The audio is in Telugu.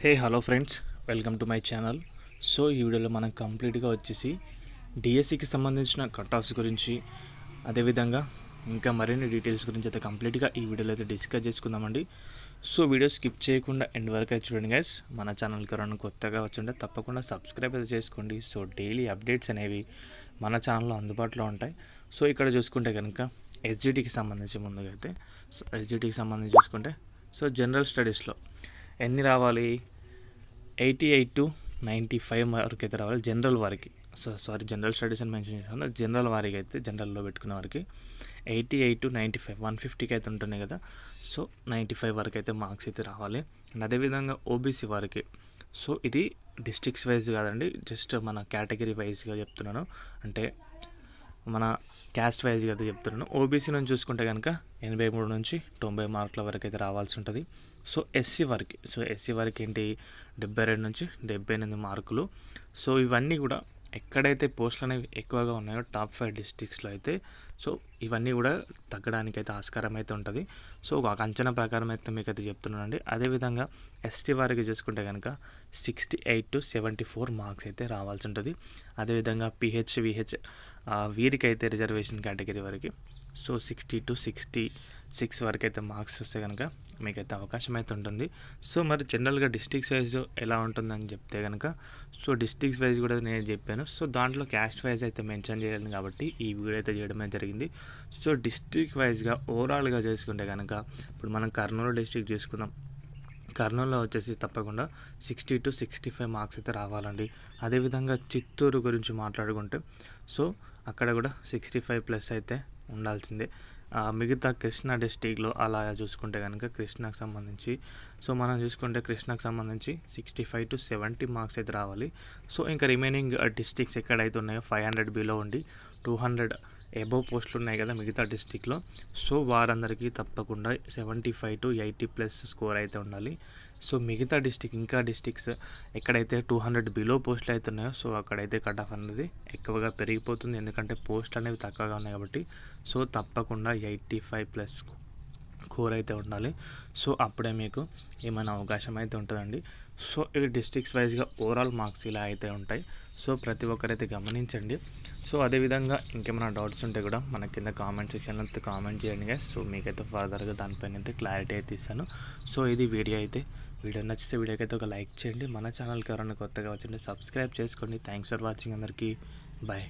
Hello friends, welcome to my channel. So ఈ వీడియోలో మనం కంప్లీట్గా వచ్చేసి డిఎస్సికి సంబంధించిన కట్ ఆఫ్స్ గురించి, అదేవిధంగా ఇంకా మరిన్ని డీటెయిల్స్ గురించి అయితే కంప్లీట్గా ఈ వీడియోలో అయితే డిస్కస్ చేసుకుందామండి. సో వీడియో స్కిప్ చేయకుండా ఎండ్ వరకు అయితే చూడండి గైస్. మన ఛానల్కి ఎవరైనా కొత్తగా వచ్చుంటే తప్పకుండా సబ్స్క్రైబ్ అయితే చేసుకోండి. సో డైలీ అప్డేట్స్ అనేవి మన ఛానల్లో అందుబాటులో ఉంటాయి. సో ఇక్కడ చూసుకుంటే కనుక ఎస్జిటికి సంబంధించి ముందుగా అయితే ఎస్జిటికి సంబంధించి చూసుకుంటే జనరల్ స్టడీస్లో ఎన్ని రావాలి? 88 to 95 వరకు అయితే రావాలి జనరల్ వారికి. జనరల్ స్టడీస్ అని మెన్షన్ చేశాను. జనరల్ వారికి అయితే జనరల్లో పెట్టుకున్న వారికి 88 to 95 150కి అయితే ఉంటున్నాయి కదా. సో 95 వరకు అయితే మార్క్స్ అయితే రావాలి. అండ్ అదేవిధంగా ఓబీసీ వారికి ఇది డిస్ట్రిక్ట్స్ వైజ్ కాదండి, జస్ట్ మన కేటగిరీ వైజ్గా చెప్తున్నాను, అంటే మన క్యాస్ట్ వైజ్గా అయితే చెప్తున్నాను. ఓబీసీ నుంచి చూసుకుంటే కనుక 83 నుంచి 90 మార్కుల వరకు అయితే రావాల్సి ఉంటుంది. ఎస్సీ వారికి ఏంటి 72 నుంచి 78 మార్కులు. ఇవన్నీ కూడా ఎక్కడైతే పోస్టులు అనేవి ఎక్కువగా ఉన్నాయో టాప్ 5 డిస్ట్రిక్ట్స్లో అయితే ఇవన్నీ కూడా తగ్గడానికి అయితే ఆస్కారం అయితే ఉంటుంది. ఒక అంచనా ప్రకారం అయితే మీకు అయితే చెప్తున్నానండి. అదేవిధంగా ఎస్టీ వారికి చూసుకుంటే కనుక 68 to 74 మార్క్స్ అయితే రావాల్సి ఉంటుంది. అదేవిధంగా పిహెచ్ విహెచ్ వీరికైతే రిజర్వేషన్ కేటగిరీ వరకు 60 to 66 వరకు అయితే మార్క్స్ వస్తే కనుక మీకైతే అవకాశం అయితే ఉంటుంది. మరి జనరల్గా డిస్ట్రిక్ట్స్ వైజ్ ఎలా ఉంటుందని చెప్తే కనుక డిస్ట్రిక్ట్స్ వైజ్ కూడా నేను చెప్పాను. దాంట్లో క్యాస్ట్ వైజ్ అయితే మెన్షన్ చేయలేను కాబట్టి ఈ వీడియో అయితే చేయడమే జరిగింది. డిస్ట్రిక్ట్ వైజ్గా ఓవరాల్గా చేసుకుంటే కనుక ఇప్పుడు మనం కర్నూలు డిస్ట్రిక్ట్ చేసుకుందాం. కర్నూలులో వచ్చేసి తప్పకుండా 60 to 65 మార్క్స్ అయితే రావాలండి. అదేవిధంగా చిత్తూరు గురించి మాట్లాడుకుంటే అక్కడ కూడా 65+ అయితే ఉండాల్సిందే. మిగతా కృష్ణా డిస్ట్రిక్ట్లో అలా చూసుకుంటే కనుక కృష్ణాకు సంబంధించి మనం చూసుకుంటే కృష్ణాకు సంబంధించి 65 to 70 మార్క్స్ అయితే రావాలి. ఇంకా రిమైనింగ్ డిస్ట్రిక్ట్స్ ఎక్కడైతే ఉన్నాయో 500 బిలో ఉండి 200 అబోవ్ పోస్టులు ఉన్నాయి కదా మిగతా డిస్ట్రిక్ట్లో, వారందరికీ తప్పకుండా 75 to 80+ స్కోర్ అయితే ఉండాలి. మిగతా ఇంకా డిస్ట్రిక్ట్స్ ఎక్కడైతే 200 బిలో పోస్టులు అయితే ఉన్నాయో అక్కడైతే కట్ ఆఫ్ అనేది ఎక్కువగా పెరిగిపోతుంది, ఎందుకంటే పోస్టులు అనేవి తక్కువగా ఉన్నాయి కాబట్టి. తప్పకుండా 85+ స్కోర్ అయితే ఉండాలి. అప్పుడే మీకు ఏమైనా అవకాశం అయితే ఉంటుందండి. ఇవి డిస్ట్రిక్ట్స్ వైజ్గా ఓవరాల్ మార్క్స్ ఇలా అయితే ఉంటాయి. ప్రతి ఒక్కరైతే గమనించండి. అదేవిధంగా ఇంకేమైనా డౌట్స్ ఉంటే కూడా మన కింద కామెంట్ సెక్షన్లో అయితే కామెంట్ చేయండి గైస్. మీకైతే ఫర్దర్గా దానిపైన అయితే క్లారిటీ అయితే ఇస్తాను. ఇది వీడియో నచ్చితే వీడియోకి అయితే ఒక లైక్ చేయండి. మన ఛానల్కి ఎవరైనా కొత్తగా వచ్చింటే సబ్స్క్రైబ్ చేసుకోండి. థ్యాంక్స్ ఫర్ వాచింగ్ అందరికీ. బాయ్.